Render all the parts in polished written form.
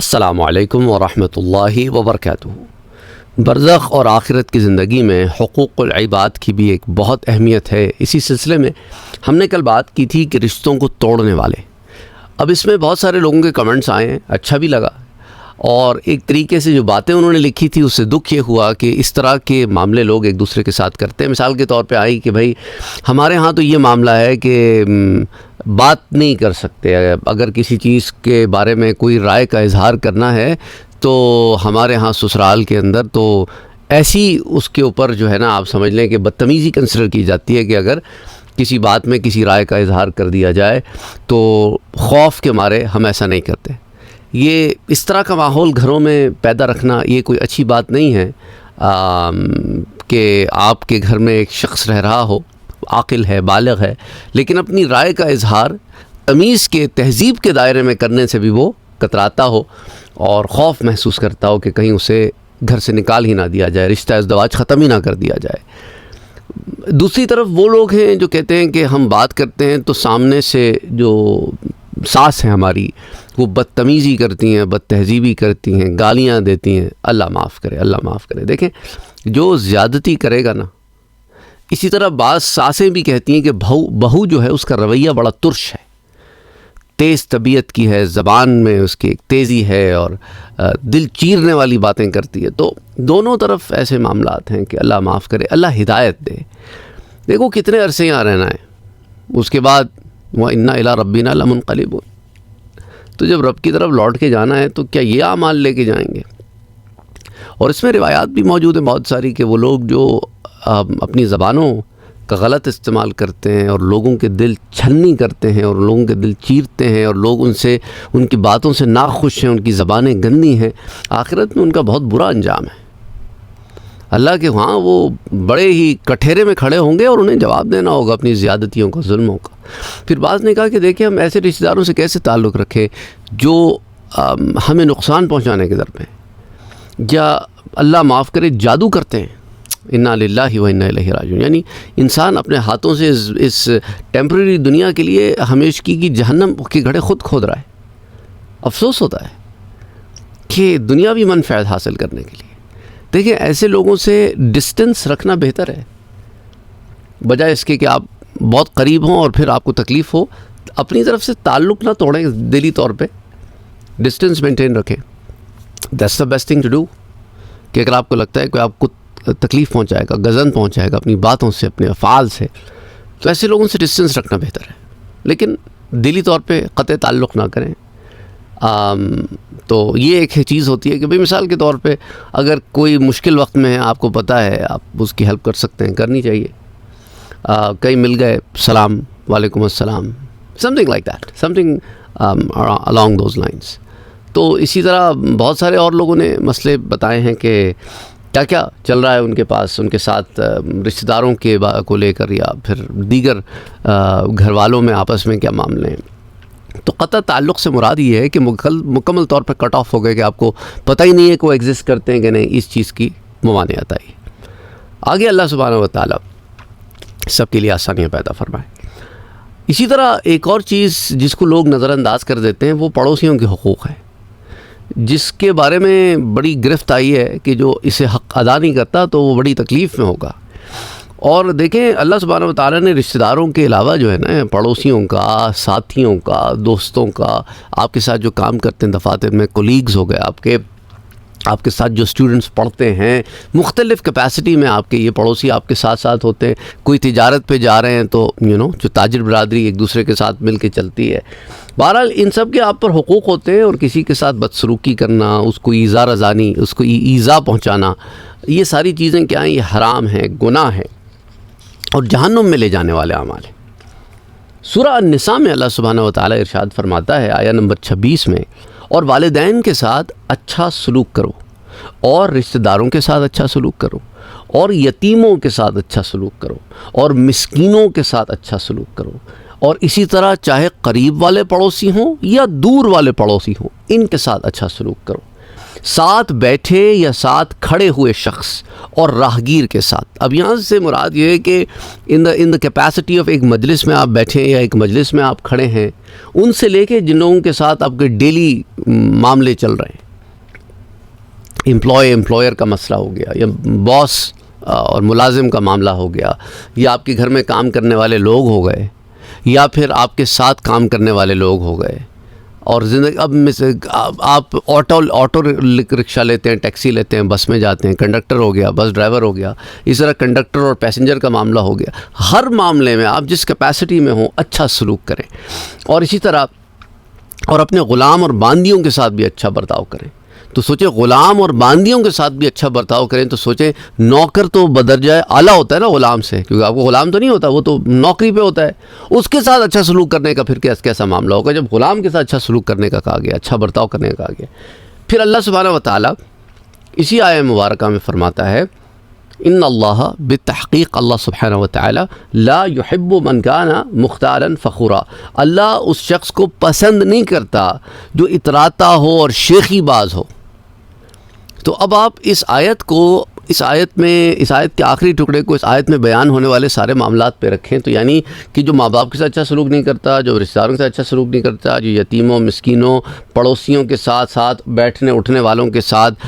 السلام علیکم ورحمۃ اللہ وبرکاتہ۔ برزخ اور آخرت کی زندگی میں حقوق العباد کی بھی ایک بہت اہمیت ہے۔ اسی سلسلے میں ہم نے کل بات کی تھی کہ رشتوں کو توڑنے والے۔ اب اس میں بہت سارے لوگوں کے کمنٹس آئے ہیں، اچھا بھی لگا، اور ایک طریقے سے جو باتیں انہوں نے لکھی تھی اس سے دکھ یہ ہوا کہ اس طرح کے معاملے لوگ ایک دوسرے کے ساتھ کرتے ہیں۔ مثال کے طور پہ آئی کہ بھائی ہمارے ہاں تو یہ معاملہ ہے کہ بات نہیں کر سکتے، اگر کسی چیز کے بارے میں کوئی رائے کا اظہار کرنا ہے تو ہمارے ہاں سسرال کے اندر تو ایسی اس کے اوپر جو ہے نا آپ سمجھ لیں کہ بدتمیزی کنسیڈر کی جاتی ہے کہ اگر کسی بات میں کسی رائے کا اظہار کر دیا جائے تو خوف کے مارے ہم ایسا نہیں کرتے۔ یہ اس طرح کا ماحول گھروں میں پیدا رکھنا یہ کوئی اچھی بات نہیں ہے کہ آپ کے گھر میں ایک شخص رہ رہا ہو، عاقل ہے، بالغ ہے، لیکن اپنی رائے کا اظہار تمیز کے تہذیب کے دائرے میں کرنے سے بھی وہ کتراتا ہو اور خوف محسوس کرتا ہو کہ کہیں اسے گھر سے نکال ہی نہ دیا جائے، رشتہ ازدواج ختم ہی نہ کر دیا جائے۔ دوسری طرف وہ لوگ ہیں جو کہتے ہیں کہ ہم بات کرتے ہیں تو سامنے سے جو ساس ہیں ہماری وہ بدتمیزی کرتی ہیں، بد تہذیبی کرتی ہیں، گالیاں دیتی ہیں۔ اللہ معاف کرے، اللہ معاف کرے۔ دیکھیں جو زیادتی کرے گا نا، اسی طرح بعض ساسیں بھی کہتی ہیں کہ بہو جو ہے اس کا رویہ بڑا ترش ہے، تیز طبیعت کی ہے، زبان میں اس کی ایک تیزی ہے اور دل چیرنے والی باتیں کرتی ہے۔ تو دونوں طرف ایسے معاملات ہیں کہ اللہ معاف کرے، اللہ ہدایت دے۔ دیکھو کتنے عرصے یہاں رہنا ہے، اس کے بعد وَإِنَّا إِلَىٰ رَبِّنَا لَمُنْقَلِبُونَ، تو جب رب کی طرف لوٹ کے جانا ہے تو کیا یہ اعمال لے کے جائیں گے؟ اور اس میں روایات بھی موجود ہیں بہت ساری کہ وہ لوگ جو اپنی زبانوں کا غلط استعمال کرتے ہیں اور لوگوں کے دل چھلنی کرتے ہیں اور لوگوں کے دل چیرتے ہیں اور لوگ ان کی باتوں سے ناخوش ہیں، ان کی زبانیں گندی ہیں، آخرت میں ان کا بہت برا انجام ہے۔ اللہ کے وہاں وہ بڑے ہی کٹہرے میں کھڑے ہوں گے اور انہیں جواب دینا ہوگا اپنی زیادتیوں کا، ظلموں کا۔ پھر بعض نے کہا کہ دیکھیں ہم ایسے رشتہ داروں سے کیسے تعلق رکھیں جو ہمیں نقصان پہنچانے کے در پہ یا اللہ معاف کرے جادو کرتے ہیں۔ انا للہ و انا الیہ راجعون، یعنی انسان اپنے ہاتھوں سے اس ٹیمپریری دنیا کے لیے ہمیشگی کی جہنم کے گڑھے خود کھود رہا ہے۔ افسوس ہوتا ہے کہ دنیاوی منفعت حاصل کرنے کے لیے۔ دیکھیں ایسے لوگوں سے ڈسٹنس رکھنا بہتر ہے، بجائے اس کے کہ آپ بہت قریب ہوں اور پھر آپ کو تکلیف ہو۔ اپنی طرف سے تعلق نہ توڑیں، دلی طور پہ ڈسٹنس مینٹین رکھیں۔ That's the best thing to do, کہ اگر آپ کو لگتا ہے کہ آپ کو تکلیف پہنچائے گا، غضن پہنچائے گا اپنی باتوں سے، اپنے افعال سے، تو ایسے لوگوں سے ڈسٹنس رکھنا بہتر ہے، لیکن دلی طور پہ قطع تعلق نہ کریں۔ تو یہ ایک چیز ہوتی ہے کہ بھئی مثال کے طور پہ اگر کوئی مشکل وقت میں ہے، آپ کو پتہ ہے آپ اس کی ہیلپ کر سکتے ہیں، کرنی چاہیے۔ کئی مل گئے، سلام، وعلیکم السلام، something like that, something along those lines۔ تو اسی طرح بہت سارے اور لوگوں نے مسئلے بتائے ہیں کہ کیا کیا چل رہا ہے ان کے پاس، ان کے ساتھ رشتہ داروں کے کو لے کر یا پھر دیگر گھر والوں میں آپس میں کیا معاملے ہیں۔ تو قطع تعلق سے مراد یہ ہے کہ مکمل طور پر کٹ آف ہو گئے کہ آپ کو پتہ ہی نہیں ہے کہ وہ ایگزسٹ کرتے ہیں کہ نہیں، اس چیز کی ممانعت آئی۔ آگے اللہ سبحانہ و تعالیٰ سب کے لیے آسانیاں پیدا فرمائے۔ اسی طرح ایک اور چیز جس کو لوگ نظر انداز کر دیتے ہیں وہ پڑوسیوں کے حقوق ہے، جس کے بارے میں بڑی گرفت آئی ہے کہ جو اسے حق ادا نہیں کرتا تو وہ بڑی تکلیف میں ہوگا۔ اور دیکھیں اللہ سبحانہ و تعالیٰ نے رشتہ داروں کے علاوہ جو ہے نا پڑوسیوں کا، ساتھیوں کا، دوستوں کا، آپ کے ساتھ جو کام کرتے ہیں دفاتر میں، کولیگز ہو گئے آپ کے ساتھ جو اسٹوڈنٹس پڑھتے ہیں، مختلف کیپیسٹی میں آپ کے یہ پڑوسی آپ کے ساتھ ساتھ ہوتے ہیں۔ کوئی تجارت پہ جا رہے ہیں تو جو تاجر برادری ایک دوسرے کے ساتھ مل کے چلتی ہے۔ بہرحال ان سب کے آپ پر حقوق ہوتے ہیں، اور کسی کے ساتھ بدسلوکی کرنا، اس کو ایذا رسانی، اس کو ایذا پہنچانا، یہ ساری چیزیں کیا ہیں؟ یہ حرام ہیں، گناہ ہے اور جہنم میں لے جانے والے اعمال ہیں۔ سورہ النساء میں اللہ سبحانہ و تعالیٰ ارشاد فرماتا ہے آیہ نمبر 26 میں، اور والدین کے ساتھ اچھا سلوک کرو، اور رشتہ داروں کے ساتھ اچھا سلوک کرو، اور یتیموں کے ساتھ اچھا سلوک کرو، اور مسکینوں کے ساتھ اچھا سلوک کرو، اور اسی طرح چاہے قریب والے پڑوسی ہوں یا دور والے پڑوسی ہوں، ان کے ساتھ اچھا سلوک کرو۔ ساتھ بیٹھے یا ساتھ کھڑے ہوئے شخص اور راہگیر کے ساتھ. اب یہاں سے مراد یہ ہے کہ ان دا کیپیسٹی آف ایک مجلس میں آپ بیٹھے یا ایک مجلس میں آپ کھڑے ہیں، ان سے لے کے جن لوگوں کے ساتھ آپ کے ڈیلی معاملے چل رہے ہیں، امپلائر کا مسئلہ ہو گیا، یا باس اور ملازم کا معاملہ ہو گیا، یا آپ کے گھر میں کام کرنے والے لوگ ہو گئے، یا پھر آپ کے ساتھ کام کرنے والے لوگ ہو گئے. اور زندگی اب میں سے آپ آٹو رکشہ لیتے ہیں، ٹیکسی لیتے ہیں، بس میں جاتے ہیں، کنڈکٹر ہو گیا، بس ڈرائیور ہو گیا، اس طرح کنڈکٹر اور پیسنجر کا معاملہ ہو گیا. ہر معاملے میں آپ جس کیپیسٹی میں ہوں اچھا سلوک کریں، اور اسی طرح اور اپنے غلام اور باندیوں کے ساتھ بھی اچھا برتاؤ کریں. تو سوچیں غلام اور باندیوں کے ساتھ بھی اچھا برتاؤ کریں، تو سوچیں نوکر تو بدرجہ اعلیٰ ہوتا ہے نا غلام سے، کیونکہ آپ کو غلام تو نہیں ہوتا، وہ تو نوکری پہ ہوتا ہے. اس کے ساتھ اچھا سلوک کرنے کا پھر کیسا معاملہ ہوگا جب غلام کے ساتھ اچھا سلوک کرنے کا کہا گیا، اچھا برتاؤ کرنے کا کہا گیا. پھر اللہ سبحانہ و تعالیٰ اسی آیہ مبارکہ میں فرماتا ہے ان اللہ بالتحقیق اللہ سبحانہ و تعالیٰ لا يحب من کان مختالا فخورا. اللہ اس شخص کو پسند نہیں کرتا جو اتراتا ہو اور شیخی باز ہو. تو اب آپ اس آیت کے آخری ٹکڑے کو اس آیت میں بیان ہونے والے سارے معاملات پہ رکھیں. تو یعنی کہ جو ماں باپ کے ساتھ اچھا سلوک نہیں کرتا، جو رشتہ داروں کے ساتھ اچھا سلوک نہیں کرتا، جو یتیموں، مسکینوں، پڑوسیوں کے ساتھ بیٹھنے اٹھنے والوں کے ساتھ،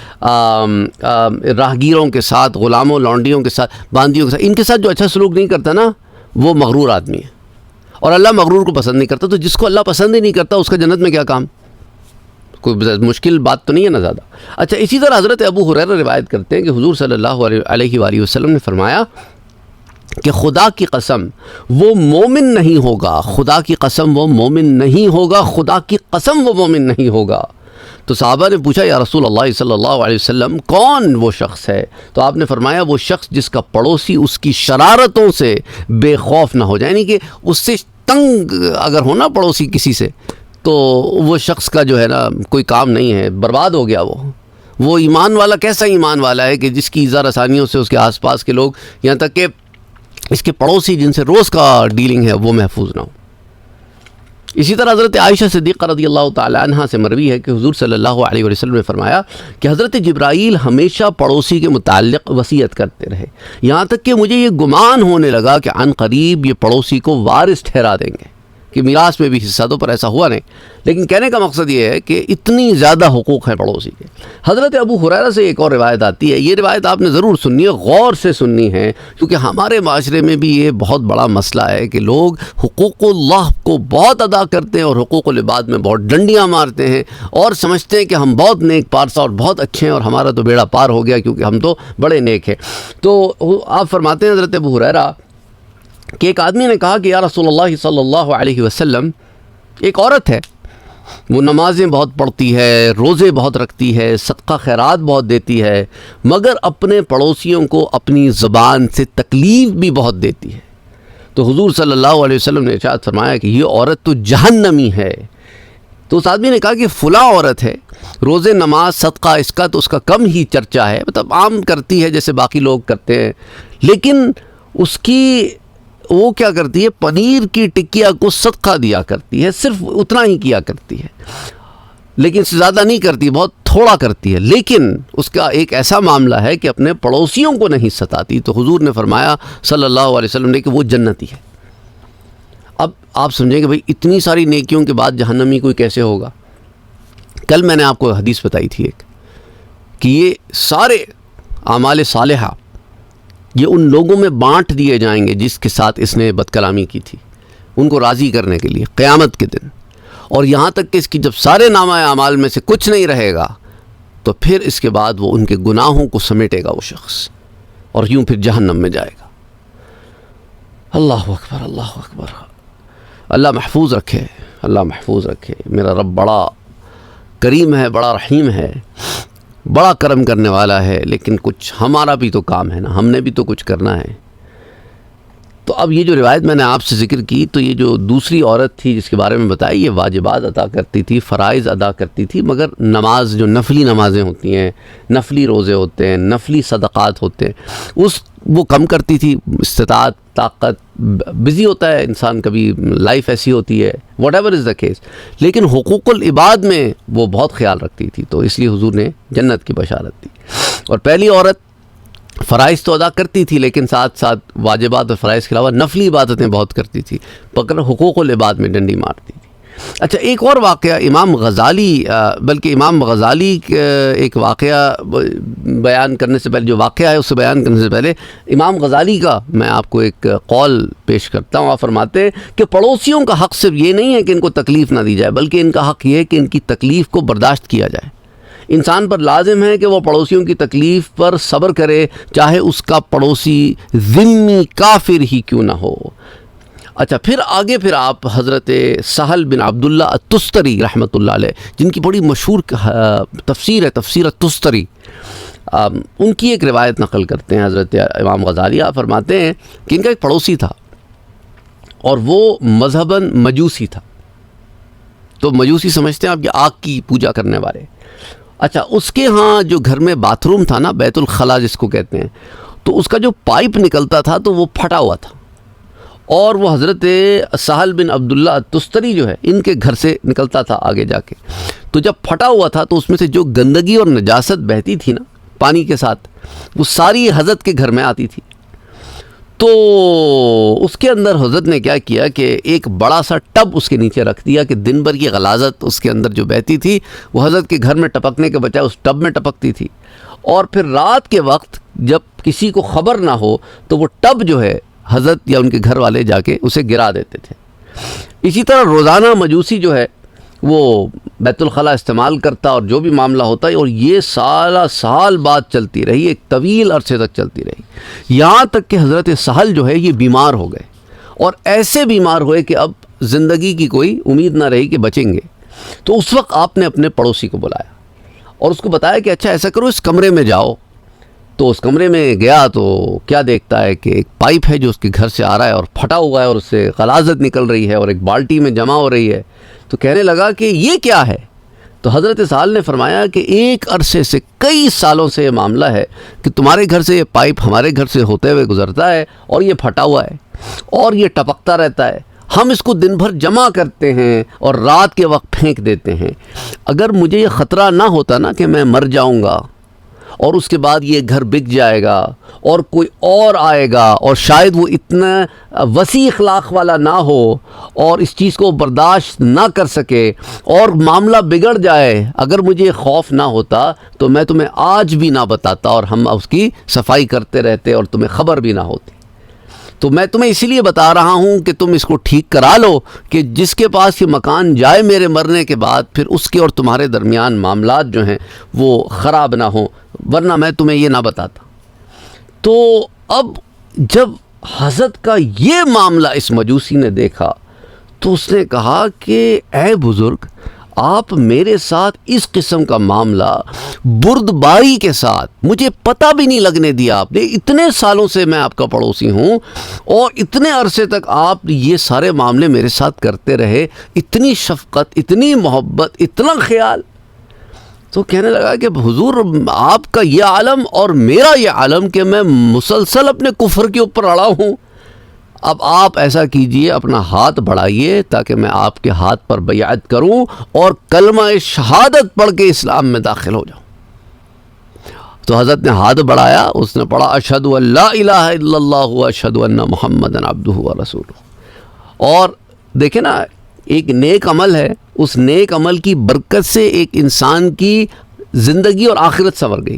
راہگیروں کے ساتھ، غلاموں لونڈیوں کے ساتھ، باندیوں کے ساتھ، ان کے ساتھ جو اچھا سلوک نہیں کرتا نا، وہ مغرور آدمی ہے. اور اللہ مغرور کو پسند نہیں کرتا. تو جس کو اللہ پسند ہی نہیں کرتا اس کا جنت میں کیا کام؟ کوئی مشکل بات تو نہیں ہے نا زیادہ. اچھا، اسی طرح حضرت ابو ہریرہ روایت کرتے ہیں کہ حضور صلی اللہ علیہ وآلہ وسلم نے فرمایا کہ خدا کی قسم وہ مومن نہیں ہوگا، خدا کی قسم وہ مومن نہیں ہوگا، خدا کی قسم وہ مومن نہیں ہوگا. تو صحابہ نے پوچھا یا رسول اللہ صلی اللہ علیہ وسلم کون وہ شخص ہے؟ تو آپ نے فرمایا وہ شخص جس کا پڑوسی اس کی شرارتوں سے بے خوف نہ ہو جائے، یعنی کہ اس سے تنگ اگر ہونا پڑوسی کسی سے تو وہ شخص کا جو ہے نا کوئی کام نہیں ہے، برباد ہو گیا. وہ ایمان والا کیسا ایمان والا ہے کہ جس کی اظہار آسانیوں سے اس کے آس پاس کے لوگ، یہاں تک کہ اس کے پڑوسی جن سے روز کا ڈیلنگ ہے وہ محفوظ نہ ہو. اسی طرح حضرت عائشہ صدیقہ رضی اللہ تعالی عنہ سے مروی ہے کہ حضور صلی اللہ علیہ وسلم نے فرمایا کہ حضرت جبرائیل ہمیشہ پڑوسی کے متعلق وصیت کرتے رہے، یہاں تک کہ مجھے یہ گمان ہونے لگا کہ عن قریب یہ پڑوسی کو وارث ٹھہرا دیں گے، کہ میراث میں بھی حصہ دو، پر ایسا ہوا نہیں. لیکن کہنے کا مقصد یہ ہے کہ اتنی زیادہ حقوق ہیں پڑوسی کے. حضرت ابو ہریرہ سے ایک اور روایت آتی ہے، یہ روایت آپ نے ضرور سننی ہے، غور سے سننی ہے، کیونکہ ہمارے معاشرے میں بھی یہ بہت بڑا مسئلہ ہے کہ لوگ حقوق اللہ کو بہت ادا کرتے ہیں اور حقوق العباد میں بہت ڈنڈیاں مارتے ہیں، اور سمجھتے ہیں کہ ہم بہت نیک پارسا اور بہت اچھے ہیں اور ہمارا تو بیڑا پار ہو گیا کیونکہ ہم تو بڑے نیک ہیں. تو آپ فرماتے ہیں حضرت ابو ہریرہ کہ ایک آدمی نے کہا کہ یا رسول اللہ صلی اللہ علیہ وسلم، ایک عورت ہے، وہ نمازیں بہت پڑھتی ہے، روزے بہت رکھتی ہے، صدقہ خیرات بہت دیتی ہے، مگر اپنے پڑوسیوں کو اپنی زبان سے تکلیف بھی بہت دیتی ہے. تو حضور صلی اللہ علیہ وسلم نے ارشاد فرمایا کہ یہ عورت تو جہنمی ہے. تو اس آدمی نے کہا کہ فلاں عورت ہے، روزے نماز صدقہ اس کا کم ہی چرچا ہے، مطلب عام کرتی ہے جیسے باقی لوگ کرتے ہیں، لیکن اس کی وہ کیا کرتی ہے، پنیر کی ٹکیا کو صدقہ دیا کرتی ہے، صرف اتنا ہی کیا کرتی ہے، لیکن زیادہ نہیں کرتی، بہت تھوڑا کرتی ہے. لیکن اس کا ایک ایسا معاملہ ہے کہ اپنے پڑوسیوں کو نہیں ستاتی. تو حضور نے فرمایا صلی اللہ علیہ وسلم نے کہ وہ جنتی ہے. اب آپ سمجھیں کہ بھئی اتنی ساری نیکیوں کے بعد جہنمی کوئی کیسے ہوگا؟ کل میں نے آپ کو حدیث بتائی تھی ایک، کہ یہ سارے اعمال صالحہ یہ ان لوگوں میں بانٹ دیے جائیں گے جس کے ساتھ اس نے بد کلامی کی تھی، ان کو راضی کرنے کے لیے قیامت کے دن. اور یہاں تک کہ اس کی جب سارے نامہ اعمال میں سے کچھ نہیں رہے گا تو پھر اس کے بعد وہ ان کے گناہوں کو سمیٹے گا وہ شخص، اور یوں پھر جہنم میں جائے گا. اللہ اکبر، اللہ اکبر. اللہ محفوظ رکھے، اللہ محفوظ رکھے. میرا رب بڑا کریم ہے، بڑا رحیم ہے، بڑا کرم کرنے والا ہے. لیکن کچھ ہمارا بھی تو کام ہے نا، ہم نے بھی تو کچھ کرنا ہے. تو اب یہ جو روایت میں نے آپ سے ذکر کی، تو یہ جو دوسری عورت تھی جس کے بارے میں بتائی، یہ واجبات ادا کرتی تھی، فرائض ادا کرتی تھی، مگر نماز جو نفلی نمازیں ہوتی ہیں، نفلی روزے ہوتے ہیں، نفلی صدقات ہوتے ہیں، وہ کم کرتی تھی. استطاعت، طاقت، بزی ہوتا ہے انسان، کبھی لائف ایسی ہوتی ہے، what ever is the case, لیکن حقوق العباد میں وہ بہت خیال رکھتی تھی. تو اس لیے حضور نے جنت کی بشارت دی. اور پہلی عورت فرائض تو ادا کرتی تھی، لیکن ساتھ ساتھ واجبات اور فرائض کے علاوہ نفلی عبادتیں بہت کرتی تھی، پکڑ حقوق العباد میں ڈنڈی مارتی تھی. اچھا، ایک اور واقعہ امام غزالی ایک واقعہ بیان کرنے سے پہلے، جو واقعہ ہے اسے بیان کرنے سے پہلے، امام غزالی کا میں آپ کو ایک قول پیش کرتا ہوں. آپ فرماتے ہیں کہ پڑوسیوں کا حق صرف یہ نہیں ہے کہ ان کو تکلیف نہ دی جائے، بلکہ ان کا حق یہ ہے کہ ان کی تکلیف کو برداشت کیا جائے. انسان پر لازم ہے کہ وہ پڑوسیوں کی تکلیف پر صبر کرے، چاہے اس کا پڑوسی ذمی کافر ہی کیوں نہ ہو. اچھا، پھر آپ حضرت سہل بن عبداللہ التستری رحمۃ اللہ علیہ، جن کی بڑی مشہور تفسیر ہے تفسیر التستری، ان کی ایک روایت نقل کرتے ہیں حضرت امام غزالی. آپ فرماتے ہیں کہ ان کا ایک پڑوسی تھا اور وہ مذہباً مجوسی تھا. تو مجوسی سمجھتے ہیں آپ، یہ آگ کی پوجا کرنے والے. اچھا، اس کے ہاں جو گھر میں باتھ روم تھا نا، بیت الخلا جس کو کہتے ہیں، تو اس کا جو پائپ نکلتا تھا تو وہ پھٹا ہوا تھا، اور وہ حضرت سہل بن عبداللہ التستری جو ہے، ان کے گھر سے نکلتا تھا آگے جا کے. تو جب پھٹا ہوا تھا تو اس میں سے جو گندگی اور نجاست بہتی تھی نا پانی کے ساتھ، وہ ساری حضرت کے گھر میں آتی تھی. تو اس کے اندر حضرت نے کیا کیا کہ ایک بڑا سا ٹب اس کے نیچے رکھ دیا کہ دن بھر کی غلاظت اس کے اندر جو بہتی تھی وہ حضرت کے گھر میں ٹپکنے کے بجائے اس ٹب میں ٹپکتی تھی. اور پھر رات کے وقت جب کسی کو خبر نہ ہو تو وہ ٹب جو ہے حضرت یا ان کے گھر والے جا کے اسے گرا دیتے تھے. اسی طرح روزانہ مجوسی جو ہے وہ بیت الخلا استعمال کرتا اور جو بھی معاملہ ہوتا ہے، اور یہ سال بعد چلتی رہی، ایک طویل عرصے تک چلتی رہی، یہاں تک کہ حضرت سہل جو ہے یہ بیمار ہو گئے، اور ایسے بیمار ہوئے کہ اب زندگی کی کوئی امید نہ رہی کہ بچیں گے. تو اس وقت آپ نے اپنے پڑوسی کو بلایا اور اس کو بتایا کہ اچھا ایسا کرو، اس کمرے میں جاؤ. تو اس کمرے میں گیا تو کیا دیکھتا ہے کہ ایک پائپ ہے جو اس کے گھر سے آ رہا ہے اور پھٹا ہوا ہے، اور اس سے غلاظت نکل رہی ہے اور ایک بالٹی میں جمع ہو رہی ہے. تو کہنے لگا کہ یہ کیا ہے؟ تو حضرت سہل نے فرمایا کہ ایک عرصے سے، کئی سالوں سے یہ معاملہ ہے کہ تمہارے گھر سے یہ پائپ ہمارے گھر سے ہوتے ہوئے گزرتا ہے اور یہ پھٹا ہوا ہے اور یہ ٹپکتا رہتا ہے. ہم اس کو دن بھر جمع کرتے ہیں اور رات کے وقت پھینک دیتے ہیں. اگر مجھے یہ خطرہ نہ ہوتا نا کہ میں مر جاؤں گا اور اس کے بعد یہ گھر بک جائے گا اور کوئی اور آئے گا اور شاید وہ اتنا وسیع اخلاق والا نہ ہو اور اس چیز کو برداشت نہ کر سکے اور معاملہ بگڑ جائے، اگر مجھے خوف نہ ہوتا تو میں تمہیں آج بھی نہ بتاتا اور ہم اس کی صفائی کرتے رہتے اور تمہیں خبر بھی نہ ہوتی. تو میں تمہیں اسی لیے بتا رہا ہوں کہ تم اس کو ٹھیک کرا لو کہ جس کے پاس یہ مکان جائے میرے مرنے کے بعد، پھر اس کے اور تمہارے درمیان معاملات جو ہیں وہ خراب نہ ہوں، ورنہ میں تمہیں یہ نہ بتاتا. تو اب جب حضرت کا یہ معاملہ اس مجوسی نے دیکھا تو اس نے کہا کہ اے بزرگ، آپ میرے ساتھ اس قسم کا معاملہ بردباری کے ساتھ، مجھے پتہ بھی نہیں لگنے دیا آپ نے. اتنے سالوں سے میں آپ کا پڑوسی ہوں اور اتنے عرصے تک آپ یہ سارے معاملے میرے ساتھ کرتے رہے، اتنی شفقت، اتنی محبت، اتنا خیال. تو کہنے لگا کہ حضور، آپ کا یہ عالم اور میرا یہ عالم کہ میں مسلسل اپنے کفر کے اوپر اڑا ہوں. اب آپ ایسا کیجئے، اپنا ہاتھ بڑھائیے تاکہ میں آپ کے ہاتھ پر بیعت کروں اور کلمہ شہادت پڑھ کے اسلام میں داخل ہو جاؤں. تو حضرت نے ہاتھ بڑھایا، اس نے پڑھا اشہد ان لا الہ الا اللہ واشہد ان محمدًا عبدہ ورسولہ. اور دیکھیں نا، ایک نیک عمل ہے، اس نیک عمل کی برکت سے ایک انسان کی زندگی اور آخرت سنور گئی،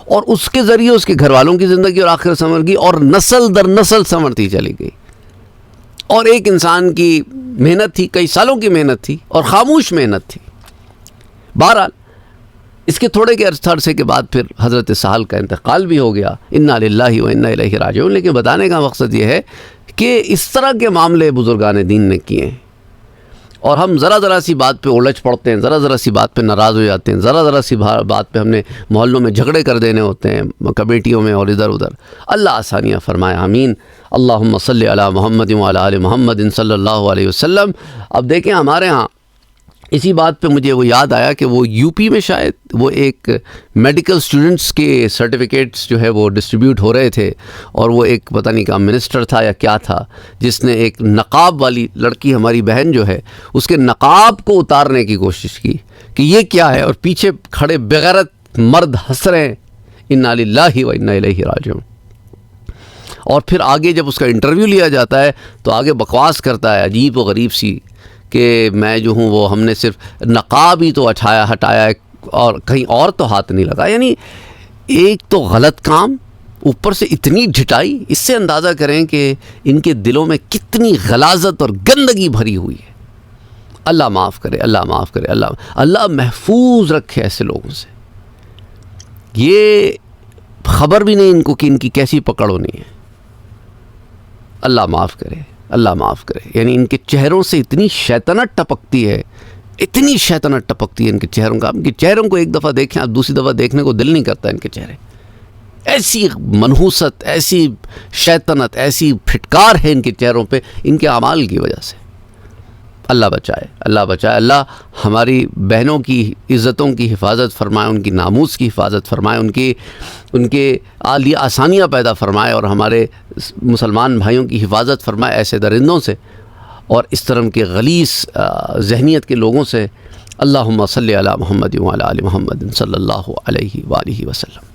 اور اس کے ذریعے اس کے گھر والوں کی زندگی اور آخرت سنور گئی، اور نسل در نسل سنورتی چلی گئی. اور ایک انسان کی محنت تھی، کئی سالوں کی محنت تھی اور خاموش محنت تھی. بہرحال اس کے تھوڑے کے عرصے کے بعد پھر حضرت سہل کا انتقال بھی ہو گیا. انا للہ و انا الیہ راجعون. لیکن بتانے کا مقصد یہ ہے کہ اس طرح کے معاملے بزرگان دین نے کیے ہیں. اور ہم ذرا سی بات پہ الجھ پڑتے ہیں، ذرا سی بات پہ ناراض ہو جاتے ہیں، ذرا سی بات پہ ہم نے محلوں میں جھگڑے کر دینے ہوتے ہیں، کمیٹیوں میں اور ادھر ادھر۔ اللہ آسانیاں فرمائے، آمین۔ اللہم صلی علی محمد وعلی آل محمد صلی اللہ علیہ وسلم۔ اب دیکھیں ہمارے ہاں اسی بات پہ مجھے وہ یاد آیا کہ وہ یو پی میں شاید وہ ایک میڈیکل اسٹوڈنٹس کے سرٹیفکیٹس جو ہے وہ ڈسٹریبیوٹ ہو رہے تھے، اور وہ ایک پتہ نہیں کہاں منسٹر تھا یا کیا تھا، جس نے ایک نقاب والی لڑکی ہماری بہن جو ہے اس کے نقاب کو اتارنے کی کوشش کی کہ یہ کیا ہے، اور پیچھے کھڑے بغیرت مرد ہنس رہے ہیں، انا للہ و انا الیہ راجعون۔ اور پھر آگے جب اس کا انٹرویو لیا جاتا ہے تو آگے بکواس کرتا ہے عجیب و غریب سی کہ میں جو ہوں وہ ہم نے صرف نقاب ہی تو ہٹایا ہے اور کہیں اور تو ہاتھ نہیں لگا۔ یعنی ایک تو غلط کام، اوپر سے اتنی ڈھٹائی، اس سے اندازہ کریں کہ ان کے دلوں میں کتنی غلاظت اور گندگی بھری ہوئی ہے۔ اللہ معاف کرے، اللہ معاف کرے، اللہ محفوظ رکھے ایسے لوگوں سے۔ یہ خبر بھی نہیں ان کو کہ ان کی کیسی پکڑ ہونی ہے۔ اللہ معاف کرے، اللہ معاف کرے۔ یعنی ان کے چہروں سے اتنی شیطنت ٹپکتی ہے، اتنی شیطنت ٹپکتی ہے ان کے چہروں کا، ان کے چہروں کو ایک دفعہ دیکھیں آپ دوسری دفعہ دیکھنے کو دل نہیں کرتا ان کے چہرے۔ ایسی منحوست، ایسی شیطنت، ایسی پھٹکار ہے ان کے چہروں پہ ان کے اعمال کی وجہ سے۔ اللہ بچائے، اللہ بچائے۔ اللہ ہماری بہنوں کی عزتوں کی حفاظت فرمائے، ان کی ناموس کی حفاظت فرمائے، ان کے لیے آسانیاں پیدا فرمائے، اور ہمارے مسلمان بھائیوں کی حفاظت فرمائے ایسے درندوں سے اور اس طرح کے غلیظ ذہنیت کے لوگوں سے۔ اللہم صلی علی محمد وعلی آل محمد صلی اللہ علیہ وآلہ وسلم۔